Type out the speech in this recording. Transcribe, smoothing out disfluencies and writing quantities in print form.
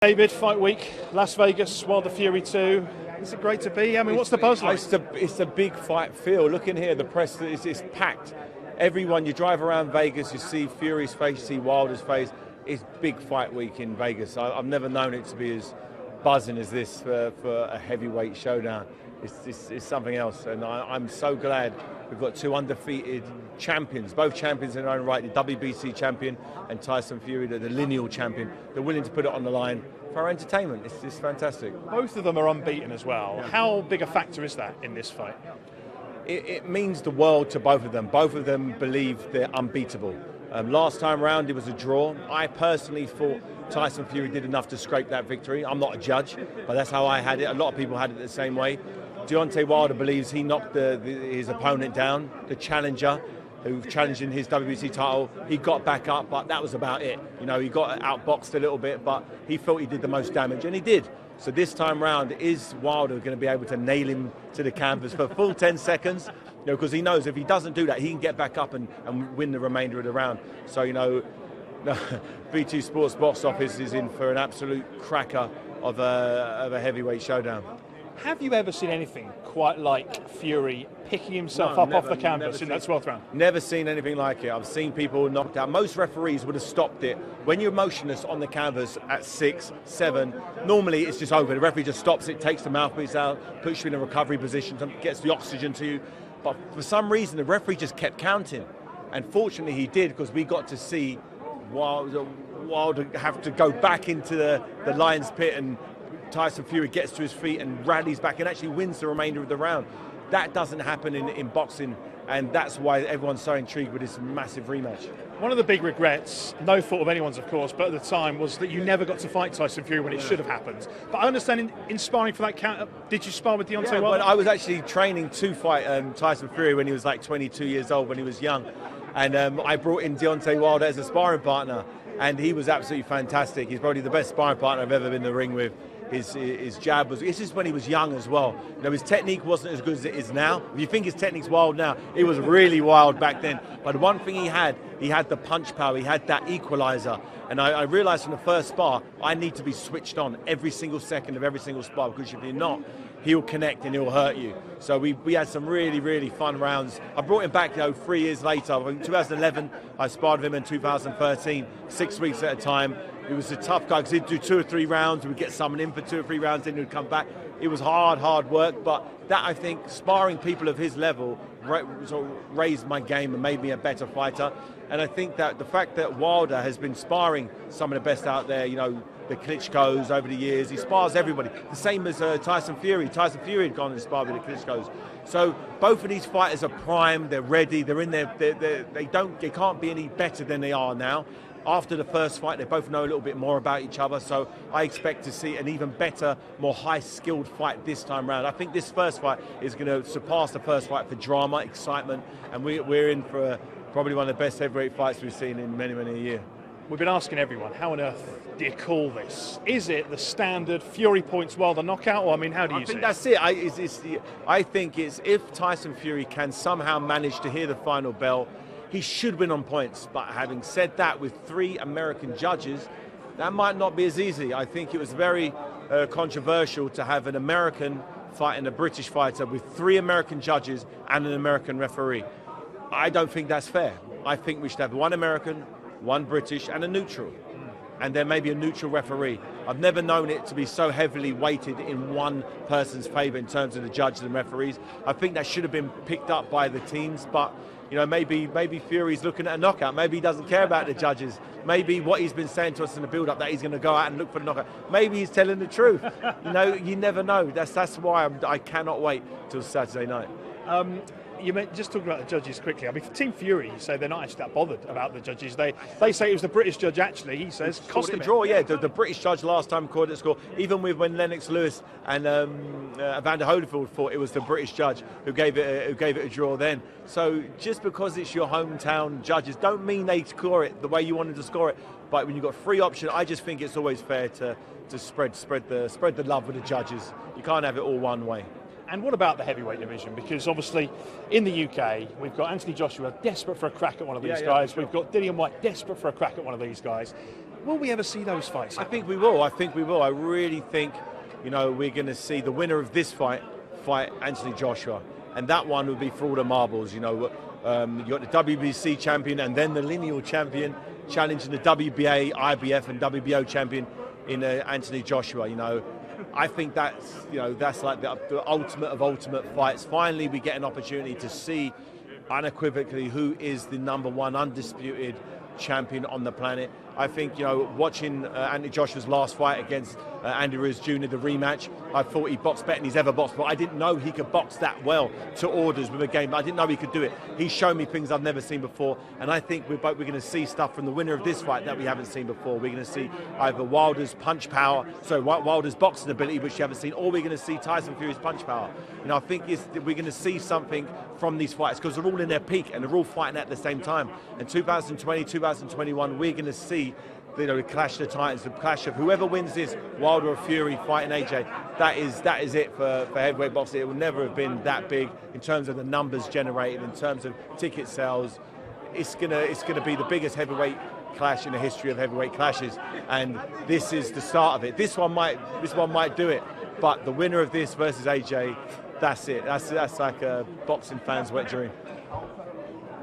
David, fight week, Las Vegas, Wilder Fury 2. Is it great to be? I mean, what's the buzz like? It's a big fight feel. Look in here, the press is packed. Everyone, you drive around Vegas, you see Fury's face, you see Wilder's face. It's big fight week in Vegas. I've never known it to be as buzzing as this for a heavyweight showdown. It's something else, and I'm so glad we've got two undefeated champions, both champions in their own right, the WBC champion and Tyson Fury, the lineal champion. They're willing to put it on the line for our entertainment. It's fantastic. Both of them are unbeaten as well. Yeah. How big a factor is that in this fight? It means the world to both of them. Both of them believe they're unbeatable. Last time round it was a draw. I personally thought Tyson Fury did enough to scrape that victory. I'm not a judge, but that's how I had it. A lot of people had it the same way. Deontay Wilder believes he knocked his opponent down, the challenger, who challenged in his WBC title. He got back up, but that was about it. You know, he got outboxed a little bit, but he felt he did the most damage, and he did. So this time round, is Wilder going to be able to nail him to the canvas for a full 10 seconds? You know, because he knows if he doesn't do that, he can get back up and win the remainder of the round. So, you know, V2 Sports box office is in for an absolute cracker of a heavyweight showdown. Have you ever seen anything quite like Fury picking himself up off the canvas in that 12th round? Never seen anything like it. I've seen people knocked out. Most referees would have stopped it. When you're motionless on the canvas at 6, 7, normally it's just over. The referee just stops it, takes the mouthpiece out, puts you in a recovery position, gets the oxygen to you. But for some reason, the referee just kept counting. And fortunately he did, because we got to see Wilder have to go back into the lion's pit, and Tyson Fury gets to his feet and rallies back and actually wins the remainder of the round. That doesn't happen in boxing, and that's why everyone's so intrigued with this massive rematch. One of the big regrets, no fault of anyone's of course, but at the time, was that you never got to fight Tyson Fury when it should have happened. But I understand in sparring for that count, did you spar with Deontay Wilder? Well, I was actually training to fight Tyson Fury when he was like 22 years old, when he was young. And I brought in Deontay Wilder as a sparring partner, and he was absolutely fantastic. He's probably the best sparring partner I've ever been in the ring with. His jab was, this is when he was young as well. You know, his technique wasn't as good as it is now. If you think his technique's wild now, it was really wild back then. But one thing he had the punch power, he had that equalizer. And I realized from the first spar, I need to be switched on every single second of every single spar, because if you're not, he'll connect and he'll hurt you. So we had some really, really fun rounds. I brought him back, 3 years later. In 2011, I sparred with him in 2013, 6 weeks at a time. He was a tough guy because he'd do 2 or 3 rounds. We'd get summoned in for 2 or 3 rounds, then he'd come back. It was hard work, but that, I think, sparring people of his level sort of raised my game and made me a better fighter. And I think that the fact that Wilder has been sparring some of the best out there, the Klitschko's over the years, he spars everybody. The same as Tyson Fury. Tyson Fury had gone and sparred with the Klitschko's. So both of these fighters are primed, they're ready, they're in there, they can't be any better than they are now. After the first fight, they both know a little bit more about each other, so I expect to see an even better, more high-skilled fight this time round. I think this first fight is going to surpass the first fight for drama, excitement, and we're in for probably one of the best heavyweight fights we've seen in many, many a year. We've been asking everyone, how on earth do you call this? Is it the standard Fury points Wilder knockout, or how do you see it? I think that's it. I think it's, if Tyson Fury can somehow manage to hear the final bell, he should win on points. But having said that, with 3 American judges, that might not be as easy. I think it was very controversial to have an American fighting a British fighter with 3 American judges and an American referee. I don't think that's fair. I think we should have 1 American, 1 British, and a neutral. And there may be a neutral referee. I've never known it to be so heavily weighted in one person's favour in terms of the judges and referees. I think that should have been picked up by the teams, but maybe Fury's looking at a knockout. Maybe he doesn't care about the judges. Maybe what he's been saying to us in the build-up, that he's going to go out and look for the knockout. Maybe he's telling the truth. You never know. That's why I cannot wait till Saturday night. Just talking about the judges quickly. For Team Fury, you say they're not actually that bothered about the judges. They say it was the British judge, actually. He says cost him a draw. Yeah, the British judge last time called it a score. Even when Lennox Lewis and Evander Holyfield fought, it was the British judge who gave it a draw then. So just because it's your hometown judges, don't mean they score it the way you wanted to score it. But when you've got 3 options, I just think it's always fair to spread the love with the judges. You can't have it all one way. And what about the heavyweight division? Because obviously in the UK, we've got Anthony Joshua desperate for a crack at one of these guys. We've got Dillian Whyte desperate for a crack at one of these guys. Will we ever see those fights? I think we will. I really think, you know, we're going to see the winner of this fight Anthony Joshua, and that one would be for all the marbles. You know, you got the WBC champion and then the lineal champion challenging the WBA, IBF, and WBO champion in Anthony Joshua. You know, I think that's like the ultimate of ultimate fights. Finally, we get an opportunity to see unequivocally who is the #1 undisputed champion on the planet. I think, you know, watching Anthony Joshua's last fight against Andy Ruiz Jr., the rematch, I thought he boxed better than he's ever boxed, but I didn't know he could box that well to orders with a game. I didn't know he could do it. He's shown me things I've never seen before, and I think we're going to see stuff from the winner of this fight that we haven't seen before. We're going to see either Wilder's punch power, Wilder's boxing ability, which you haven't seen, or we're going to see Tyson Fury's punch power. You know, I think we're going to see something from these fights because they're all in their peak and they're all fighting at the same time. In 2020, 2021, we're going to see, you know, the clash of the titans, the clash of whoever wins this, Wilder or Fury fighting AJ. That is it for heavyweight boxing. It will never have been that big in terms of the numbers generated, in terms of ticket sales. It's gonna be the biggest heavyweight clash in the history of heavyweight clashes, and this is the start of it. This one might do it, but the winner of this versus AJ, that's it. That's like a boxing fan's wet dream.